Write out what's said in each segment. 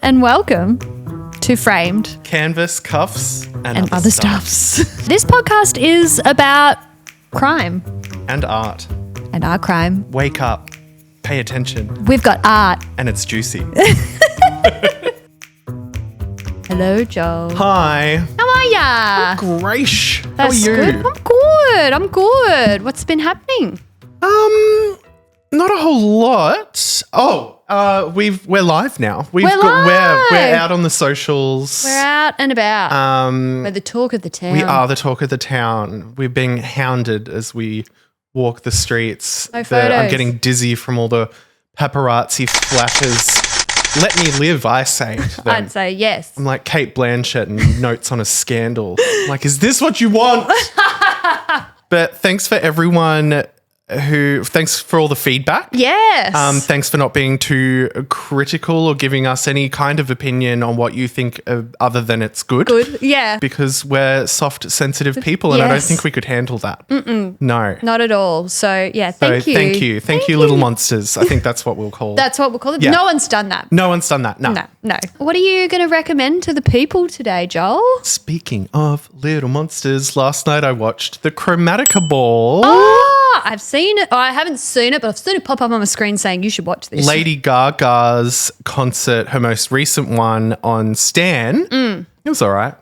and welcome to Framed Canvas, Cuffs, and other stuffs. This podcast is about crime. And art. And our crime. Wake up. Pay attention. We've got art. And it's juicy. Hello, Joel. Hi. How are ya? Great. How are That's you? good. I'm good. What's been happening? Not a whole lot. We're live now. We're out on the socials. We're out and about. We're the talk of the town. We are the talk of the town. We're being hounded as we walk the streets. No photos. I'm getting dizzy from all the paparazzi flashes. Let me live, I say to them. I'd say yes. I'm like Kate Blanchett and Notes on a Scandal. I'm like, is this what you want? But thanks for everyone thanks for all the feedback. Yes. Thanks for not being too critical or giving us any kind of opinion on what you think other than it's good. Good, yeah. Because we're soft, sensitive people and I don't think we could handle that. No. Not at all. So, yeah, thank you. Thank you, little monsters. I think that's what we'll call That's what we'll call it. Yeah. No one's done that. No one's done that. No. No. What are you going to recommend to the people today, Joel? Speaking of little monsters, last night I watched the Chromatica Ball. Oh, I've seen it. Oh, I haven't seen it, but I've seen it pop up on my screen saying you should watch this. Lady Gaga's concert, her most recent one on Stan. It was all right.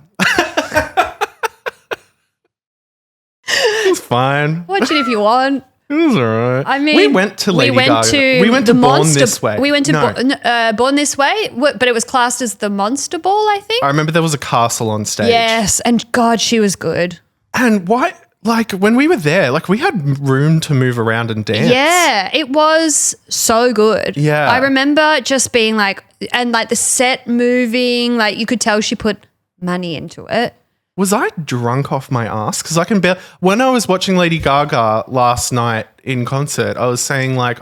It was fine. Watch it if you want. It was all right. I mean, we went to Lady Gaga. We went to Born This Way. We went to Born This Way, but it was classed as the Monster Ball, I think. I remember there was a castle on stage. Yes, and God, she was good. And why? Like when we were there, like we had room to move around and dance. Yeah, it was so good. Yeah. I remember just being like, and like the set moving, like you could tell she put money into it. Was I drunk off my ass? Because I can bear. When I was watching Lady Gaga last night in concert, I was saying I'd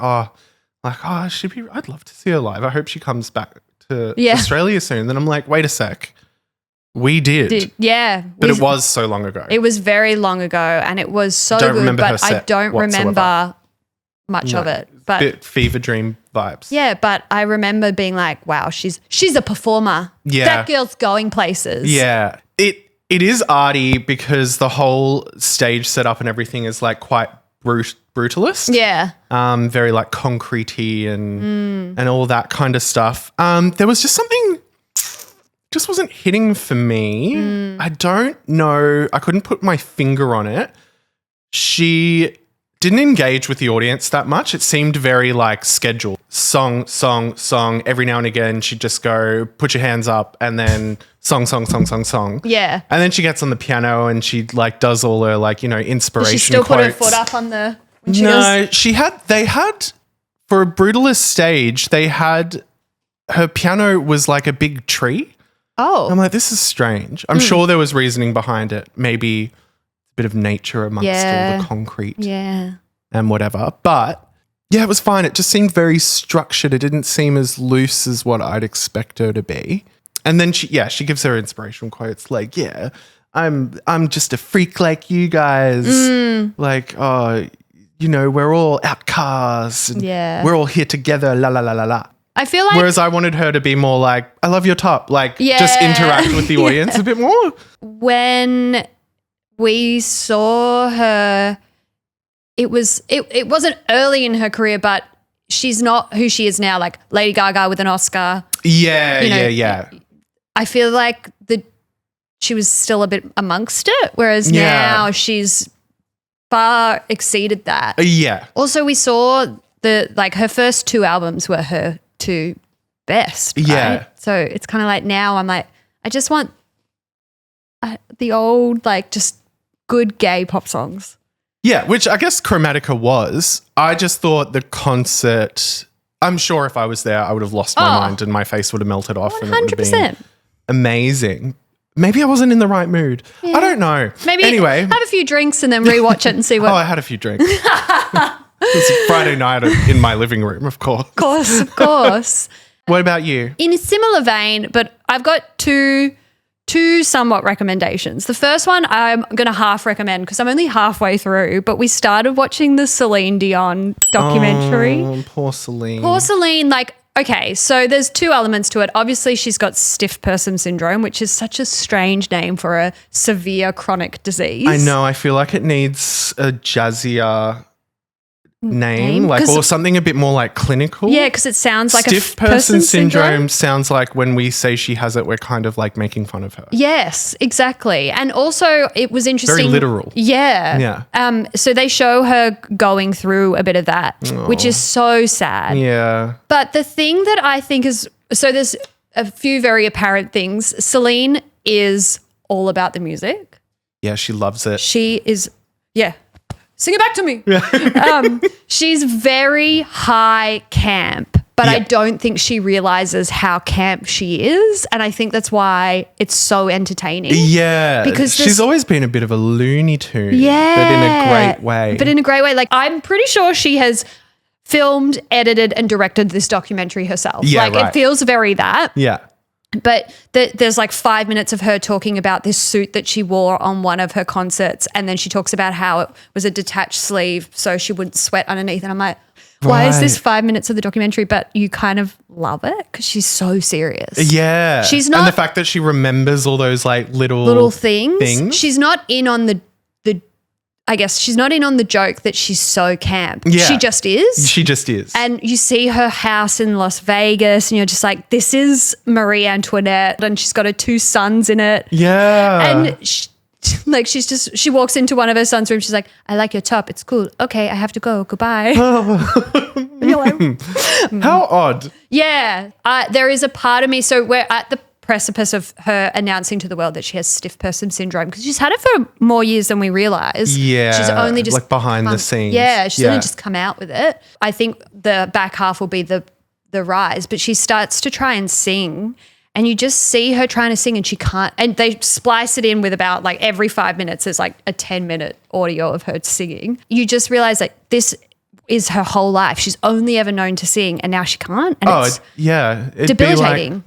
love to see her live. I hope she comes back to Australia soon. Then I'm like, wait a sec. We did. Yeah. But it was so long ago. It was very long ago and it was so don't good, remember her but set I don't whatsoever. remember much of it. But bit fever dream vibes. yeah, but I remember being like, wow, she's a performer. Yeah. That girl's going places. Yeah. It is arty because the whole stage setup and everything is like quite brutalist. Yeah. Very like concrete-y and all that kind of stuff. There was just something just wasn't hitting for me. I don't know. I couldn't put my finger on it. She didn't engage with the audience that much. It seemed very like scheduled. Song. Every now and again, she'd just go, put your hands up, and then song. Yeah. And then she gets on the piano and she like does all her like, inspiration Did she still quotes. put her foot up on the... when she No, goes, they had, for a brutalist stage, her piano was like a big tree. Oh. I'm like, this is strange. I'm sure there was reasoning behind it. Maybe a bit of nature amongst all the concrete and whatever. But yeah, it was fine. It just seemed very structured. It didn't seem as loose as what I'd expect her to be. And then she gives her inspirational quotes like, yeah, I'm just a freak like you guys. Like, oh, we're all outcasts. And we're all here together, la la la la la. I feel like... Whereas I wanted her to be more like, I love your top. Like, just interact with the audience a bit more. When we saw her, it wasn't early in her career, but she's not who she is now, like Lady Gaga with an Oscar. Yeah. I feel like she was still a bit amongst it, whereas now she's far exceeded that. Yeah. Also, we saw her first two albums were her two best. Right? Yeah. So it's kind of like now I'm like, I just want the old, like just good gay pop songs. Yeah, which I guess Chromatica was. I just thought the concert, I'm sure if I was there, I would have lost my mind and my face would have melted off. 100%. And it would have been amazing. Maybe I wasn't in the right mood. I don't know. Maybe anyway, have a few drinks and then rewatch it and see what. I had a few drinks. It was Friday night in my living room, of course. Of course. What about you? In a similar vein, but I've got two somewhat recommendations. The first one I'm going to half recommend because I'm only halfway through, but we started watching the Celine Dion documentary. Oh, poor Celine. Poor Celine, like okay, so there's two elements to it. Obviously, she's got stiff person syndrome, which is such a strange name for a severe chronic disease. I know. I feel like it needs a jazzier name, like, or something a bit more like clinical. Yeah, because it sounds like stiff person syndrome sounds like when we say she has it, we're kind of like making fun of her. Yes, exactly. And also it was interesting. Very literal. Yeah. So they show her going through a bit of that, which is so sad. Yeah. But the thing that I think is, so there's a few very apparent things. Celine is all about the music. Yeah, she loves it. She is, sing it back to me. She's very high camp, but I don't think she realizes how camp she is. And I think that's why it's so entertaining. Yeah. Because she's always been a bit of a Looney Tune. Yeah. But in a great way. But in a great way. Like, I'm pretty sure she has filmed, edited, and directed this documentary herself. Yeah, like, it feels very that. Yeah. But there's like 5 minutes of her talking about this suit that she wore on one of her concerts. And then she talks about how it was a detached sleeve so she wouldn't sweat underneath. And I'm like, why is this 5 minutes of the documentary? But you kind of love it because she's so serious. Yeah. She's not. And the fact that she remembers all those like little things. She's not in on I guess she's not in on the joke that she's so camp. Yeah. She just is. She just is. And you see her house in Las Vegas and you're just like, this is Marie Antoinette, and she's got her 2 sons in it. Yeah. And she walks into one of her sons' rooms. She's like, I like your top. It's cool. Okay, I have to go. Goodbye. And you're like, how odd. Yeah. There is a part of me. So we're at the precipice of her announcing to the world that she has stiff person syndrome because she's had it for more years than we realize. Yeah. She's only just like behind the scenes. Yeah. She's only just come out with it. I think the back half will be the rise, but she starts to try and sing and you just see her trying to sing and she can't, and they splice it in with about like every 5 minutes there's like a 10-minute audio of her singing. You just realize that this is her whole life. She's only ever known to sing and now she can't. And it's debilitating.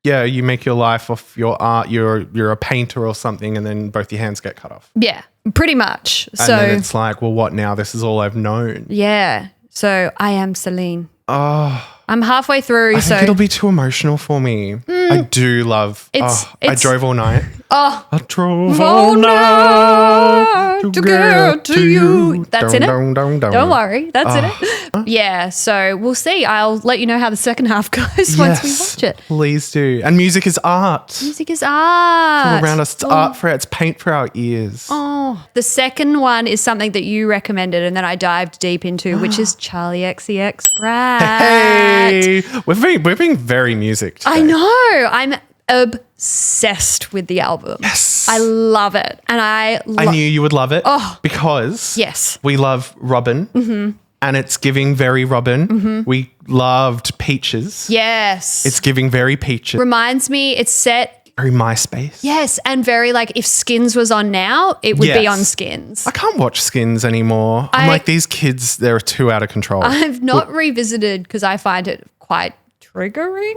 Yeah, you make your life off your art. You're a painter or something, and then both your hands get cut off. Yeah, pretty much. And then it's like, well, what now? This is all I've known. Yeah. So I am Celine. Oh, I'm halfway through. I think it'll be too emotional for me. I do love. I drove all night. I drove all night to get to you. That's in it. Don't worry, that's in it. Yeah. So we'll see. I'll let you know how the second half goes once we watch it. Please do. And music is art. Music is art. All around us, it's art for it's paint for our ears. Oh, the second one is something that you recommended, and then I dived deep into, which is Charlie XCX Brat. Hey, we're being very music today. I know. I'm obsessed with the album. Yes. I love it. And I knew you would love it because we love Robin and it's giving very Robin. We loved Peaches. Yes. It's giving very Peaches. Reminds me, it's set very MySpace. Yes, and very like if Skins was on now, it would be on Skins. I can't watch Skins anymore. I'm like, these kids, they're too out of control. I've not revisited because I find it quite triggering.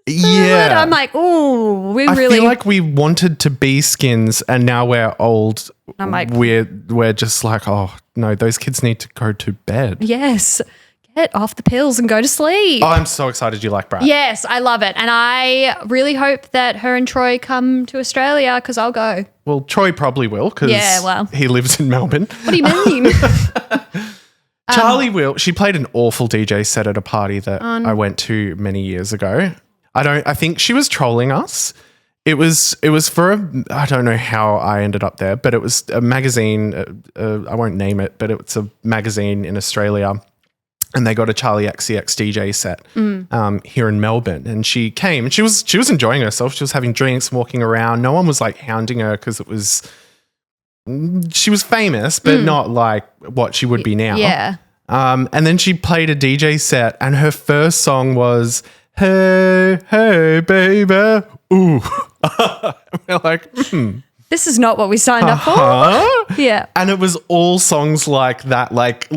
Yeah. I'm like, oh, I feel like we wanted to be Skins and now we're old. I'm like, we're just like, oh no, those kids need to go to bed. Yes. Get off the pills and go to sleep. Oh, I'm so excited you like Brat. Yes, I love it. And I really hope that her and Troy come to Australia because I'll go. Well, Troy probably will because he lives in Melbourne. What do you mean? Charlie will. She played an awful DJ set at a party that I went to many years ago. I think she was trolling us. It was for I don't know how I ended up there, but it was a magazine. I won't name it, but it's a magazine in Australia. And they got a Charlie XCX DJ set here in Melbourne. And she came and she was enjoying herself. She was having drinks, walking around. No one was like hounding her because she was famous, but not like what she would be now. Yeah. And then she played a DJ set and her first song was, hey, hey, baby, ooh. We're like, This is not what we signed up for. Yeah. And it was all songs like that, like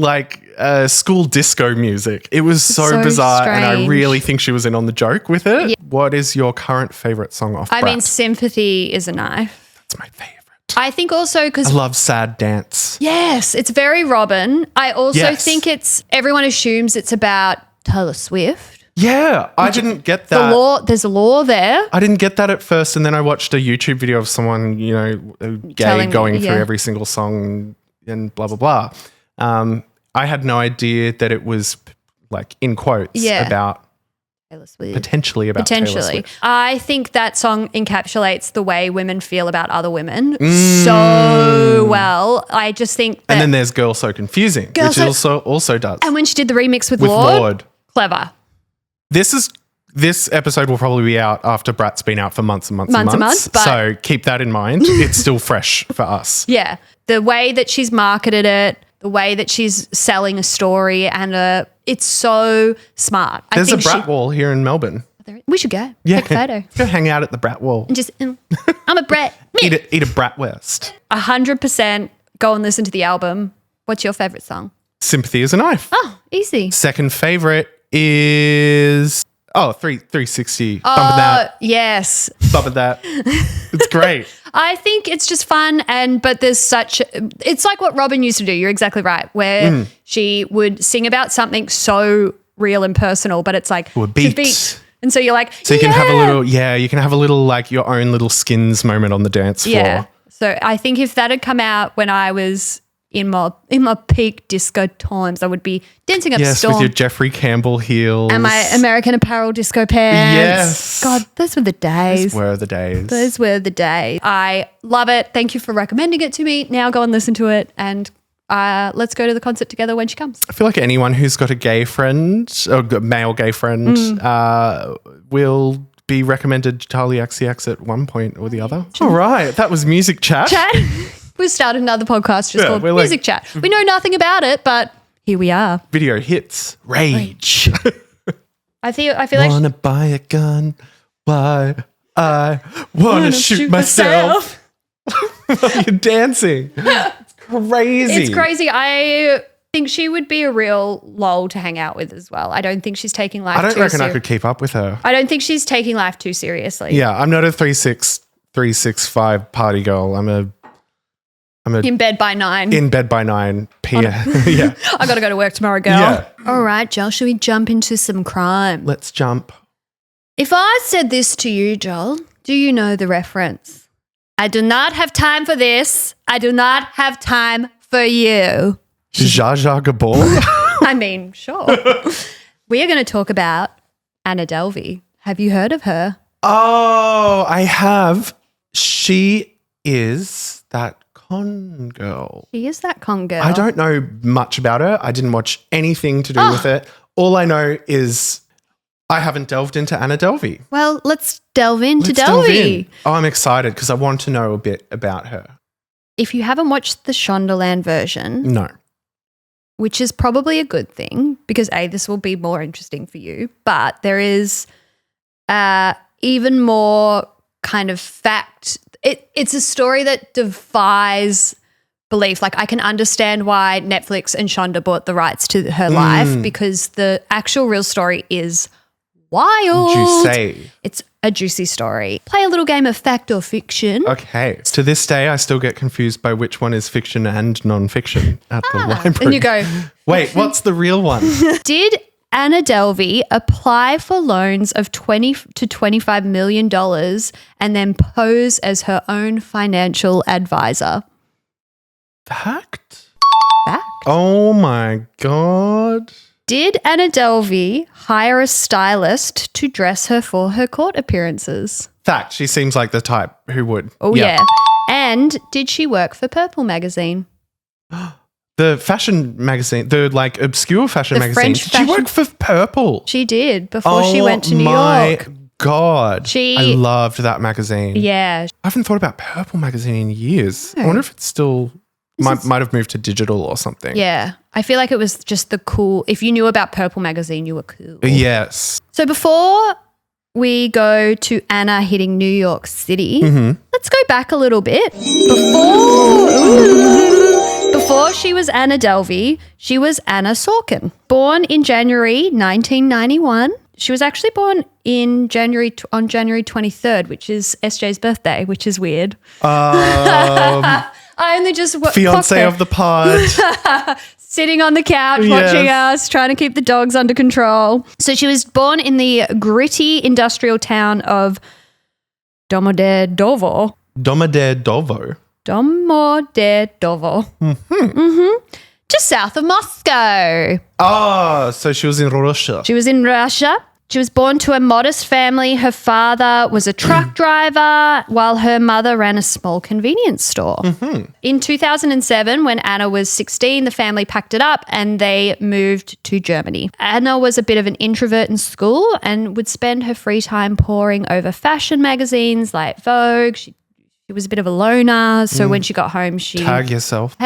school disco music. It was so bizarre strange. And I really think she was in on the joke with it. Yeah. What is your current favourite song off Brat? I mean, Sympathy is a Knife. That's my favourite. I think also because I love Sad Dance. Yes, it's very Robin. I also think everyone assumes it's about Taylor Swift. Yeah, I didn't get that. There's a law there. I didn't get that at first, and then I watched a YouTube video of someone, gay going through every single song and blah, blah, blah. I had no idea that it was like in quotes about Taylor Swift. Potentially. Taylor Swift. I think that song encapsulates the way women feel about other women so well. I just think that. And then there's Girl So Confusing, which also does. And when she did the remix with Lorde. Clever. This episode will probably be out after Brat's been out for months and months. So keep that in mind. It's still fresh for us. Yeah. The way that she's marketed it, the way that she's selling a story, and it's so smart. There's a Brat wall here in Melbourne. We should go. Yeah. Take a photo. Go hang out at the Brat wall. And just, I'm a Brat. eat a Bratwurst. 100% go and listen to the album. What's your favourite song? Sympathy is a Knife. Oh, easy. Second favourite is 360. Bumping that. Yes. Bumping that. It's great. I think it's just fun, but it's like what Robin used to do. You're exactly right, where she would sing about something so real and personal, but it's like a beat. And so you're like, so you can have a little like your own little Skins moment on the dance floor. Yeah. So I think if that had come out when I was in my peak disco times, I would be dancing up Storm. With your Jeffrey Campbell heels. And my American Apparel disco pants. Yes. God, those were the days. Those were the days. I love it. Thank you for recommending it to me. Now go and listen to it, and let's go to the concert together when she comes. I feel like anyone who's got a gay friend, or a male gay friend, will be recommended Charlie XCX at one point or the other. All right. That was Music Chat. We started another podcast just called Music Chat. We know nothing about it, but here we are. Video hits. Rage. I feel like wanna buy a gun, why I wanna shoot myself. You're dancing. It's crazy. It's crazy. I think she would be a real lol to hang out with as well. I don't think she's taking life too seriously. I don't reckon I could keep up with her. I don't think she's taking life too seriously. Yeah, I'm not a 365 party girl. I'm a in bed by 9. In bed by 9 p.m. Yeah. I got to go to work tomorrow, girl. Yeah. All right, Joel, should we jump into some crime? Let's jump. If I said this to you, Joel, do you know the reference? I do not have time for this. I do not have time for you. Zsa Zsa Gabor? I mean, sure. We are going to talk about Anna Delvey. Have you heard of her? Oh, I have. She is that con girl. She is that con girl. I don't know much about her. I didn't watch anything to do with it. All I know is I haven't delved into Anna Delvey. Well, let's delve into Delvey. Oh, I'm excited because I want to know a bit about her. If you haven't watched the Shondaland version. No. Which is probably a good thing because this will be more interesting for you. But there is even more kind of fact. It's a story that defies belief. Like I can understand why Netflix and Shonda bought the rights to her life because the actual real story is wild. Juicy. It's a juicy story. Play a little game of fact or fiction. Okay. To this day, I still get confused by which one is fiction and non-fiction at the library. And you go, wait, what's the real one? Did Anna Delvey apply for loans of $20 to $25 million and then pose as her own financial advisor? Fact? Oh my God. Did Anna Delvey hire a stylist to dress her for her court appearances? Fact. She seems like the type who would. Oh, yeah. And did she work for Purple magazine? The fashion magazine, the like obscure fashion magazine. French fashion. She worked for Purple. She did before she went to New York. Oh my God. I loved that magazine. Yeah. I haven't thought about Purple magazine in years. I wonder if it's still might have moved to digital or something. Yeah. I feel like it was just the cool. If you knew about Purple magazine, you were cool. Yes. So before we go to Anna hitting New York City, let's go back a little bit. Before she was Anna Delvey, she was Anna Sorokin. Born in January 1991. She was actually born on January 23rd, which is SJ's birthday, which is weird. I only just fiance of the pod. sitting on the couch watching us, trying to keep the dogs under control. So she was born in the gritty industrial town of Domodedovo. Domodedovo. Domodedovo. Just south of Moscow. Oh, so she was in Russia. She was in Russia. She was born to a modest family. Her father was a truck driver while her mother ran a small convenience store. In 2007, when Anna was 16, the family packed it up and they moved to Germany. Anna was a bit of an introvert in school and would spend her free time poring over fashion magazines like Vogue. She was a bit of a loner, so when she got home, she... Tag yourself.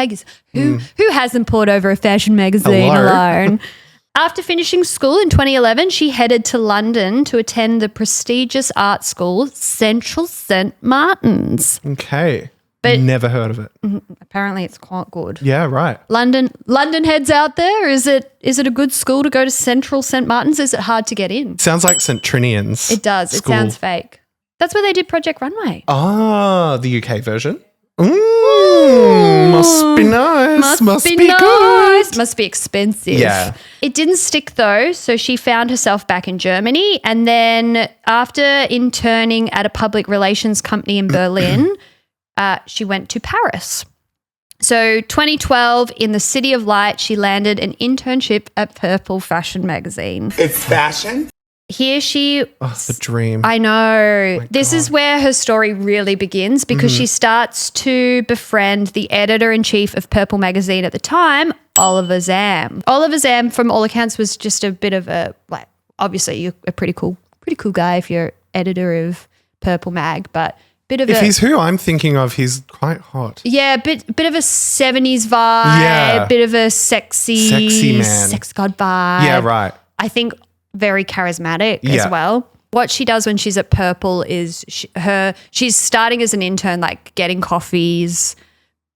Who hasn't pored over a fashion magazine alone? After finishing school in 2011, she headed to London to attend the prestigious art school Central St. Martin's. Okay. But never heard of it. Apparently it's quite good. Yeah, right. London heads out there. Is it a good school to go to Central St. Martin's? Is it hard to get in? Sounds like St. Trinian's. It does. School. It sounds fake. That's where they did Project Runway. Ah, the UK version? Must be nice. Must be nice. Good. Must be expensive. Yeah. It didn't stick though, so she found herself back in Germany, and then after interning at a public relations company in Berlin, she went to Paris. So 2012, in the City of Light, she landed an internship at Purple Fashion magazine. It's fashion? Here she... Oh, the dream. I know. This is where her story really begins because she starts to befriend the editor-in-chief of Purple magazine at the time, Oliver Zahm. Oliver Zahm, from all accounts, was just a bit of a, like, obviously you're a pretty cool guy if you're editor of Purple mag, but bit of if he's who I'm thinking of, he's quite hot. Yeah, bit of a 70s vibe, bit of a sexy man. Sex god vibe. Yeah, right. I think very charismatic as well. What she does when she's at Purple is she's starting as an intern, like getting coffees,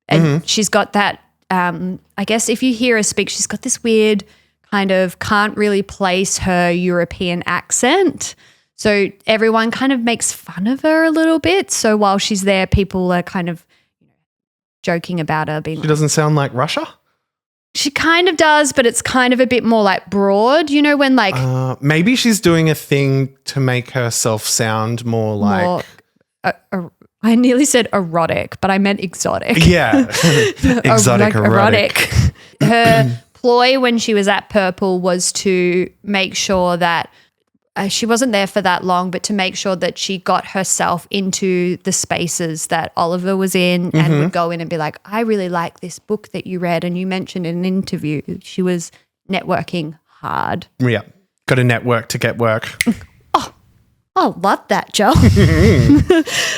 and she's got that, I guess if you hear her speak, she's got this weird kind of can't really place her European accent. So everyone kind of makes fun of her a little bit. So while she's there, people are kind of joking about her. She doesn't sound like Russia? She kind of does, but it's kind of a bit more like broad, you know, when like... maybe she's doing a thing to make herself sound more like... I nearly said erotic, but I meant exotic. Yeah, exotic, erotic. Her ploy when she was at Purple was to make sure that she wasn't there for that long, but to make sure that she got herself into the spaces that Oliver was in and would go in and be like, I really like this book that you read and you mentioned in an interview. She was networking hard. Yeah. Got to network to get work. Oh, love that, Joe.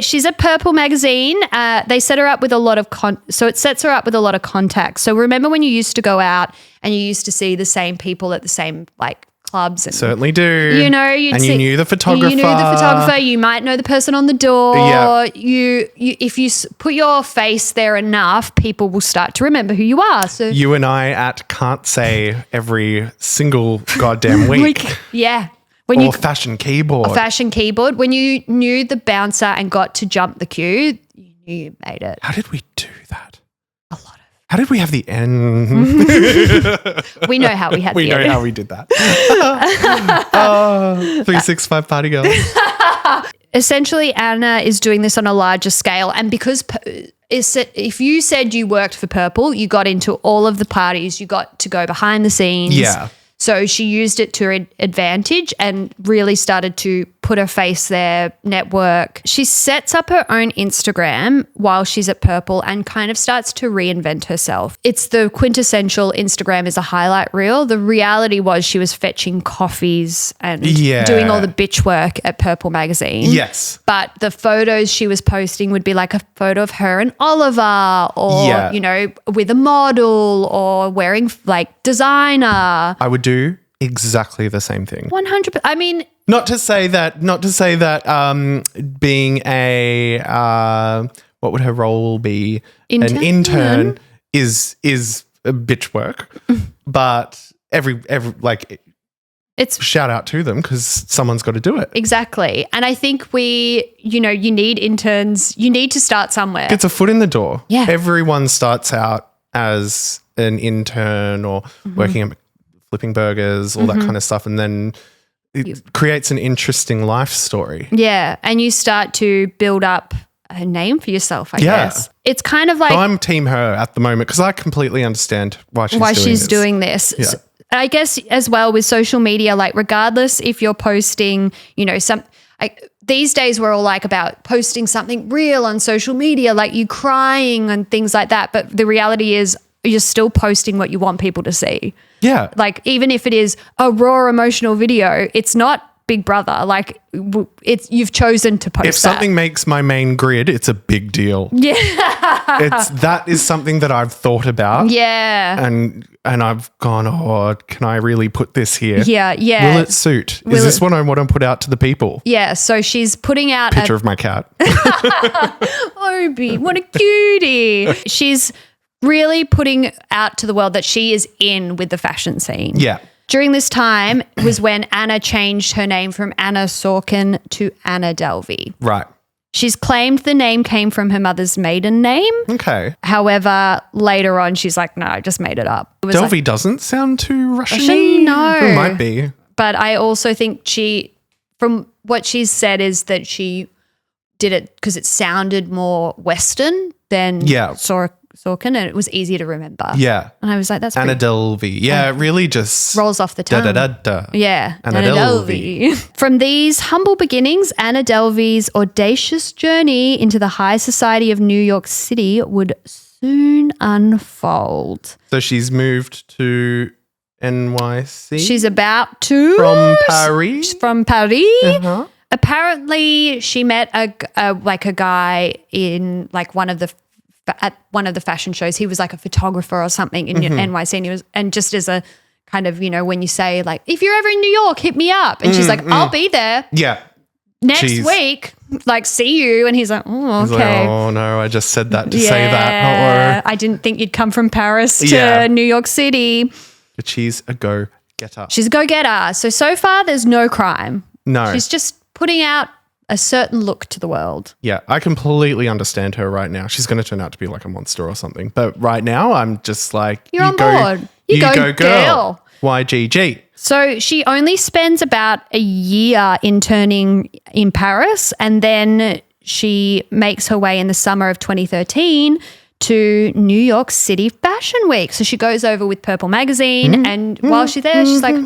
She's at Purple magazine. They set her up with a lot of it sets her up with a lot of contacts. So remember when you used to go out and you used to see the same people at the same like clubs? And, certainly do. You know, you knew the photographer. You knew the photographer. You might know the person on the door. Yeah. If you put your face there enough, people will start to remember who you are. So you and I at Can't Say every single goddamn week. Yeah. Fashion keyboard. A fashion keyboard. When you knew the bouncer and got to jump the queue, you knew you made it. How did we do that? A lot of. How did we have the N? We know how we had the N. We know how we did that. 365 party girl. Essentially, Anna is doing this on a larger scale. And because if you said you worked for Purple, you got into all of the parties, you got to go behind the scenes. Yeah. So she used it to her advantage and really started to put her face there, network. She sets up her own Instagram while she's at Purple and kind of starts to reinvent herself. It's the quintessential Instagram is a highlight reel. The reality was she was fetching coffees and doing all the bitch work at Purple magazine. Yes. But the photos she was posting would be like a photo of her and Oliver or, you know, with a model or wearing like designer. I would do exactly the same thing. 100%. I mean, not to say that being a what would her role be? An intern is a bitch work, but every it's shout out to them because someone's got to do it. Exactly. And I think you need interns. You need to start somewhere. It's a foot in the door. Yeah. Everyone starts out as an intern or working at flipping burgers, all that kind of stuff, and then it creates an interesting life story. Yeah, and you start to build up a name for yourself, I guess. It's kind of like... So I'm team her at the moment because I completely understand why she's doing this. Yeah. So I guess as well with social media, like regardless if you're posting, you know, these days we're all like about posting something real on social media, like you crying and things like that. But the reality is you're still posting what you want people to see. Yeah. Like even if it is a raw emotional video, it's not Big Brother. Like you've chosen to post If something makes my main grid, it's a big deal. Yeah. That is something that I've thought about. Yeah. And I've gone, oh, can I really put this here? Yeah, yeah. Will it suit? Is this what I want to put out to the people? Yeah, so she's putting out Picture of my cat. Obi, what a cutie. She's really putting out to the world that she is in with the fashion scene. Yeah. During this time was when Anna changed her name from Anna Sorokin to Anna Delvey. Right. She's claimed the name came from her mother's maiden name. Okay. However, later on, she's like, no, I just made it up. It Delvey doesn't sound too Russian-y. No. It might be. But I also think from what she's said is that she did it because it sounded more Western than Sorokin, and it was easier to remember. Yeah. And I was like, that's Anna Delvey. Yeah, it really just rolls off the tongue. Da-da-da-da. Yeah. Anna Delvey. From these humble beginnings, Anna Delvey's audacious journey into the high society of New York City would soon unfold. So she's moved to NYC? She's about to. From Paris? From Paris. Uh-huh. Apparently, she met a guy in like at one of the fashion shows. He was like a photographer or something in NYC, and just as a kind of, you know, when you say like, if you're ever in New York, hit me up, and she's like, I'll be there. Yeah. Next week, like, see you. And he's like, oh, okay. He's like, oh no, I just said that to say that. I didn't think you'd come from Paris to New York City. But she's a go-getter. She's a go-getter. So far, there's no crime. No. She's just putting out a certain look to the world. Yeah, I completely understand her right now. She's going to turn out to be like a monster or something. But right now, I'm just like, You're on board. You go girl. YGG. So she only spends about a year interning in Paris, and then she makes her way in the summer of 2013 to New York City Fashion Week. So she goes over with Purple Magazine, and while she's there, she's like,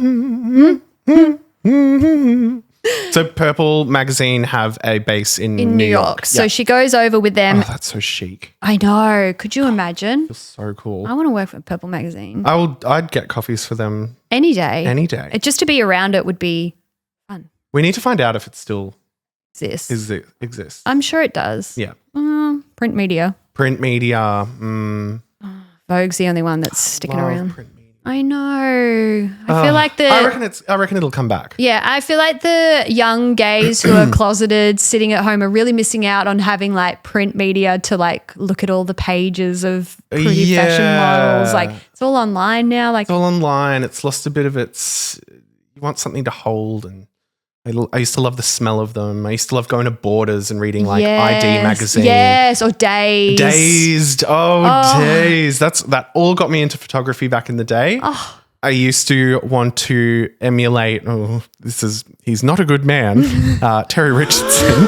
So Purple Magazine have a base in New York. So she goes over with them. Oh, that's so chic. I know. Could you imagine? Feels so cool. I want to work for Purple Magazine. I'd get coffees for them any day. Any day. Just to be around it would be fun. We need to find out if it still exists. I'm sure it does. Yeah. Print media. Vogue's the only one that's sticking around. Print media. I know. I feel like I reckon it'll come back. Yeah, I feel like the young gays who are closeted, sitting at home, are really missing out on having like print media to like look at all the pages of pretty fashion models. Like it's all online now. Like it's all online. It's lost a bit of its. You want something to hold, and I used to love the smell of them. I used to love going to Borders and reading like ID magazine. Yes, or Dazed. Dazed. Dazed. That all got me into photography back in the day. Oh. I used to want to emulate, he's not a good man, Terry Richardson,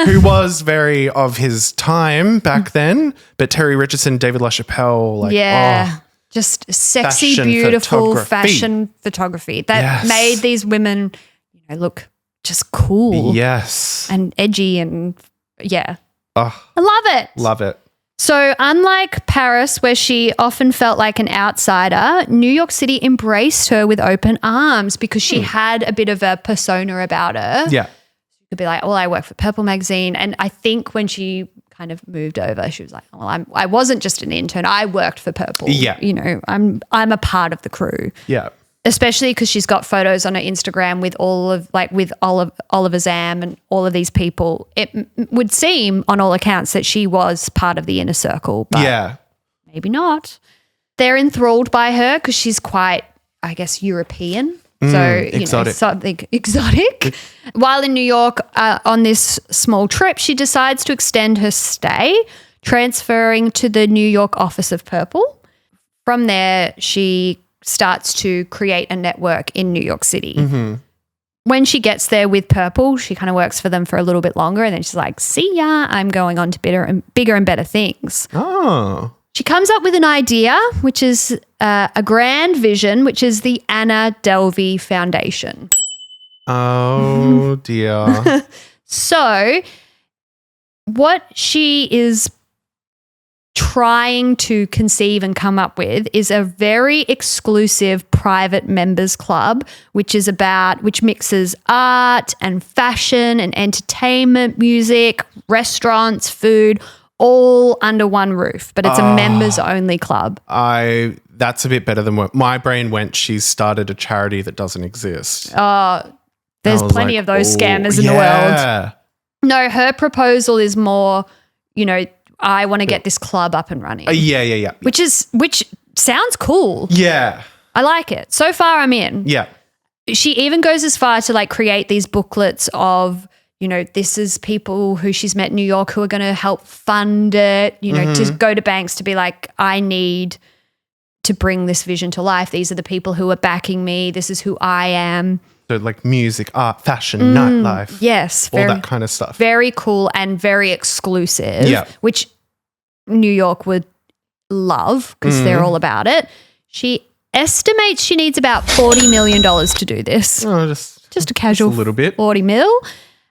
who was very of his time back then. But Terry Richardson, David LaChapelle, just sexy, beautiful fashion photography that made these women look just cool. Yes. And edgy and I love it. So unlike Paris, where she often felt like an outsider, New York City embraced her with open arms because she had a bit of a persona about her. Yeah. She could be like, well, I work for Purple Magazine. And I think when she kind of moved over, she was like, well, I wasn't just an intern. I worked for Purple. Yeah. I'm a part of the crew. Yeah. Especially because she's got photos on her Instagram with with Oliver Zam and all of these people. It would seem on all accounts that she was part of the inner circle, but maybe not. They're enthralled by her because she's quite, I guess, European. So, exotic. Something exotic. While in New York on this small trip, she decides to extend her stay, transferring to the New York office of Purple. from there, she starts to create a network in New York City. Mm-hmm. When she gets there with Purple, she kind of works for them for a little bit longer, and then she's like, see ya, I'm going on to bigger and better things. Oh. She comes up with an idea, which is a grand vision, which is the Anna Delvey Foundation. Oh, dear. So what she is trying to conceive and come up with is a very exclusive private members club, which mixes art and fashion and entertainment, music, restaurants, food, all under one roof. But it's a members only club. That's a bit better than what my brain went. She's started a charity that doesn't exist. There's plenty of those scammers in the world. No, her proposal is more, I want to get this club up and running. Yeah. Which sounds cool. Yeah. I like it. So far I'm in. Yeah. She even goes as far to like create these booklets of, this is people who she's met in New York who are going to help fund it, to go to banks to be like, I need to bring this vision to life. These are the people who are backing me. This is who I am. So like music, art, fashion, nightlife. Yes. All that kind of stuff. Very cool and very exclusive, which New York would love because they're all about it. She estimates she needs about $40 million to do this. Oh, just a casual a little bit. 40 mil.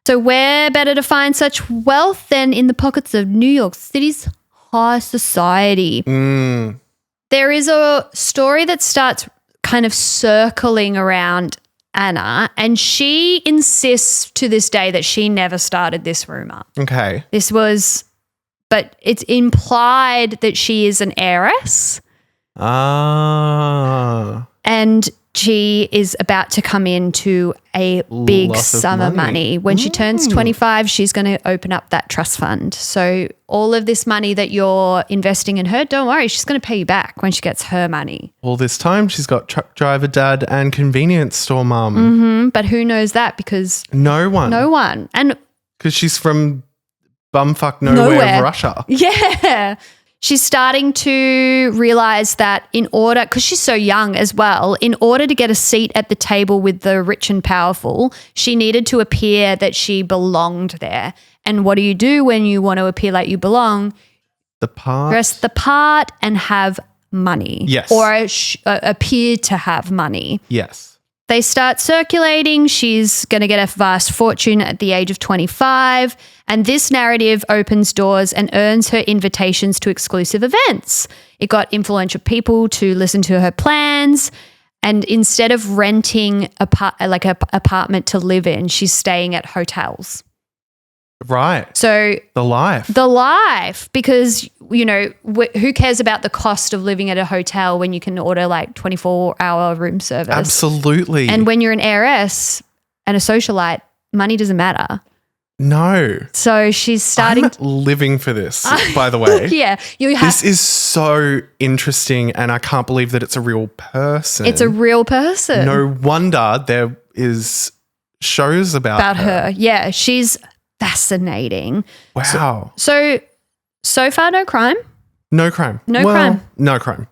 So where better to find such wealth than in the pockets of New York City's high society? There is a story that starts kind of circling around Anna, and she insists to this day that she never started this rumor. Okay. But it's implied that she is an heiress. And she is about to come into a big sum of money. When she turns 25, she's going to open up that trust fund. So all of this money that you're investing in her, don't worry, she's going to pay you back when she gets her money. All this time, she's got truck driver dad and convenience store mum. Mm-hmm. But who knows that? Because no one. And because she's from bumfuck nowhere of Russia. Yeah. She's starting to realize that because she's so young as well, in order to get a seat at the table with the rich and powerful, she needed to appear that she belonged there. And what do you do when you want to appear like you belong? Dress the part and have money. Yes. Or appear to have money. Yes. They start circulating. She's going to get a vast fortune at the age of 25. And this narrative opens doors and earns her invitations to exclusive events. It got influential people to listen to her plans. And instead of renting an apartment to live in, she's staying at hotels. Right. So the life, because, who cares about the cost of living at a hotel when you can order like 24-hour room service? Absolutely. And when you're an heiress and a socialite, money doesn't matter. No. So she's starting. I'm living for this, by the way. Yeah. This is so interesting, and I can't believe that it's a real person. It's a real person. No wonder there is shows about her. Yeah. She's fascinating. Wow. So far, no crime. No crime. No crime.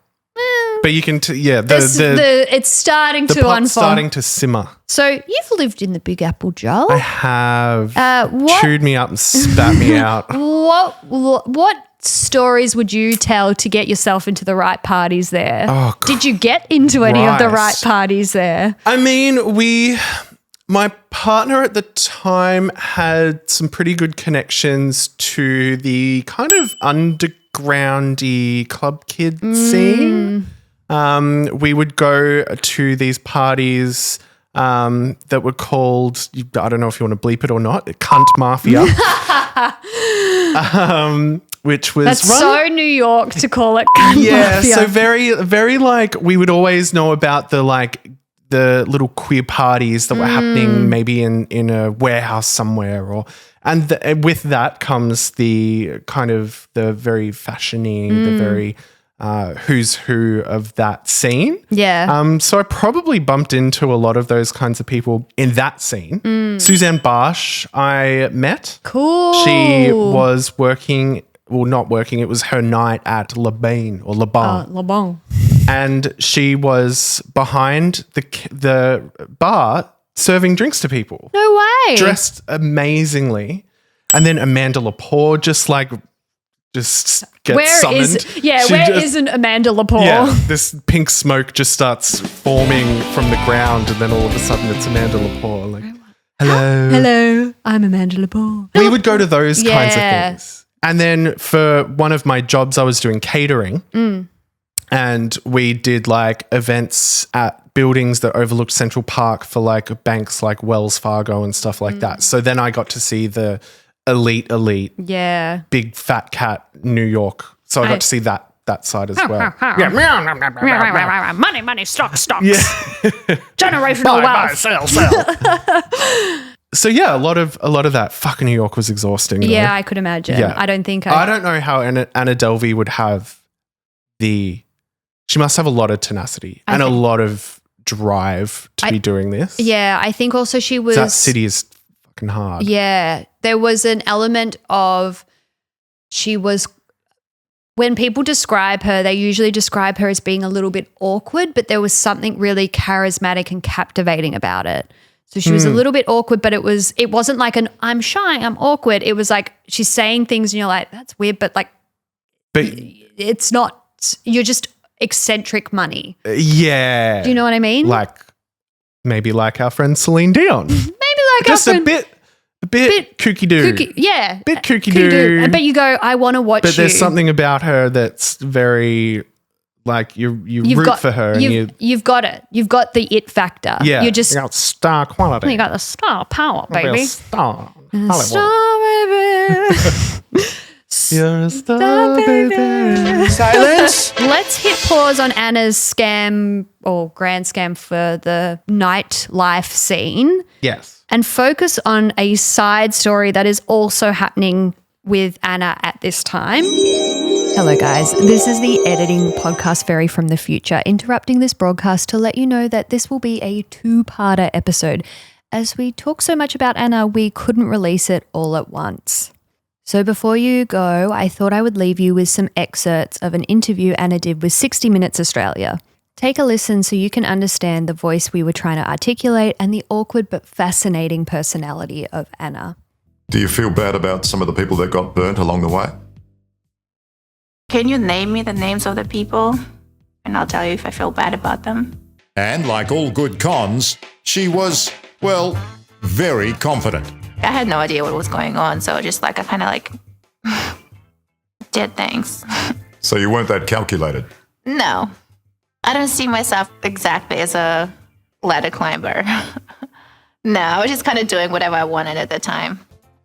But you can, it's starting to unfold. Starting to simmer. So you've lived in the Big Apple, Joel. I have. Chewed me up and spat me out. What stories would you tell to get yourself into the right parties there? Oh, God. Did you get into any of the right parties there? I mean, my partner at the time had some pretty good connections to the kind of undergroundy club kid scene. We would go to these parties that were called, I don't know if you want to bleep it or not, Cunt Mafia. Which was That's so New York to call it Cunt Mafia. Yeah, so very, very we would always know about the little queer parties that were happening maybe in a warehouse somewhere and with that comes the kind of the very fashiony, the very who's who of that scene. Yeah. So I probably bumped into a lot of those kinds of people in that scene. Suzanne Barsh I met. Cool. She was working, well, not working, it was her night at Le Bain or Le Bon. Le Bon. and she was behind the bar serving drinks to people. No way. Dressed amazingly. And then Amanda Lepore just gets summoned. Where isn't Amanda Lepore? Yeah, this pink smoke just starts forming from the ground, and then all of a sudden it's Amanda Lepore. Like, hello, I'm Amanda Lepore. We would go to those kinds of things. And then for one of my jobs, I was doing catering, and we did like events at buildings that overlooked Central Park for like banks like Wells Fargo and stuff like that. So then I got to see the elite, big fat cat New York. So I got to see that side as well. Money, stocks. Yeah. Generational wealth. Sell. So yeah, a lot of that. Fucking New York was exhausting. Yeah, though. I could imagine. Yeah. I don't think I don't know how Anna Delvey would have she must have a lot of tenacity and a lot of drive to be doing this. Yeah, I think also she was. That city is fucking hard. Yeah, there was an element of she was. When people describe her, they usually describe her as being a little bit awkward, but there was something really charismatic and captivating about it. So she was a little bit awkward, but it wasn't like I'm shy, I'm awkward. It was like she's saying things and you're like, that's weird, but it's not, you're just eccentric money. Yeah. Do you know what I mean? Maybe like our friend Celine Dion. Maybe like just our friend. A bit kooky doo. Yeah. Bit kooky doo. But you go, I want to watch you. But there's something about her that's very, like, you root for her. You've got it. You've got the it factor. Yeah. You got star quality. You got the star power, baby. Star. Star, baby. You're a star, baby. Silence. Let's hit pause on Anna's scam or grand scam for the nightlife scene. Yes. And focus on a side story that is also happening with Anna at this time. Hello guys, this is the editing podcast fairy from the future, interrupting this broadcast to let you know that this will be a two-parter episode. As we talk so much about Anna, we couldn't release it all at once. So before you go, I thought I would leave you with some excerpts of an interview Anna did with 60 Minutes Australia. Take a listen so you can understand the voice we were trying to articulate and the awkward but fascinating personality of Anna. Do you feel bad about some of the people that got burnt along the way? Can you name me the names of the people? And I'll tell you if I feel bad about them. And like all good cons, she was, well, very confident. I had no idea what was going on, so just like I kind of did things. So you weren't that calculated? No. I don't see myself exactly as a ladder climber. No, I was just kind of doing whatever I wanted at the time.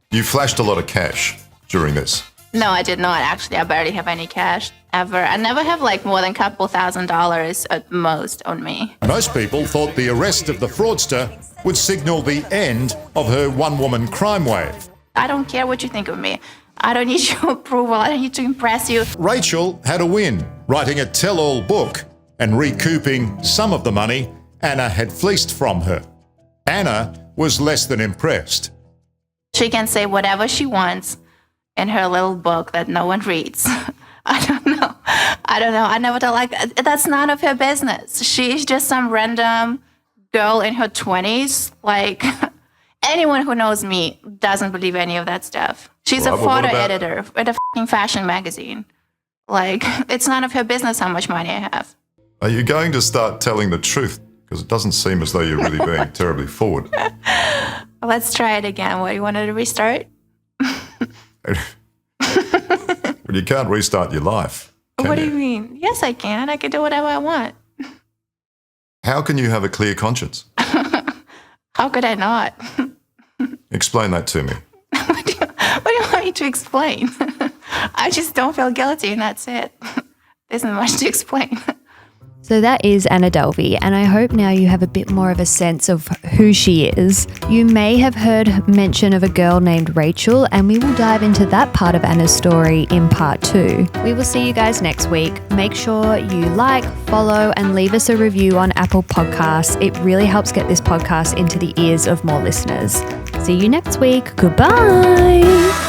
You flashed a lot of cash during this. No, I did not actually. I barely have any cash ever. I never have like more than a couple $1,000s at most on me. Most people thought the arrest of the fraudster would signal the end of her one-woman crime wave. I don't care what you think of me. I don't need your approval. I don't need to impress you. Rachel had a win, writing a tell-all book and recouping some of the money Anna had fleeced from her. Anna was less than impressed. She can say whatever she wants in her little book that no one reads. I don't know. I never thought like that. That's none of her business. She's just some random girl in her 20s. Like, anyone who knows me doesn't believe any of that stuff. She's a photo editor at a fucking fashion magazine. Like, it's none of her business how much money I have. Are you going to start telling the truth? Because it doesn't seem as though you're really being terribly forward. Let's try it again. What, you wanted to restart? Well, you can't restart your life. What do you mean? Yes, I can. I can do whatever I want. How can you have a clear conscience? How could I not? Explain that to me. What do you want me to explain? I just don't feel guilty and that's it. There isn't much to explain. So that is Anna Delvey, and I hope now you have a bit more of a sense of who she is. You may have heard mention of a girl named Rachel, and we will dive into that part of Anna's story in part 2. We will see you guys next week. Make sure you like, follow, and leave us a review on Apple Podcasts. It really helps get this podcast into the ears of more listeners. See you next week. Goodbye.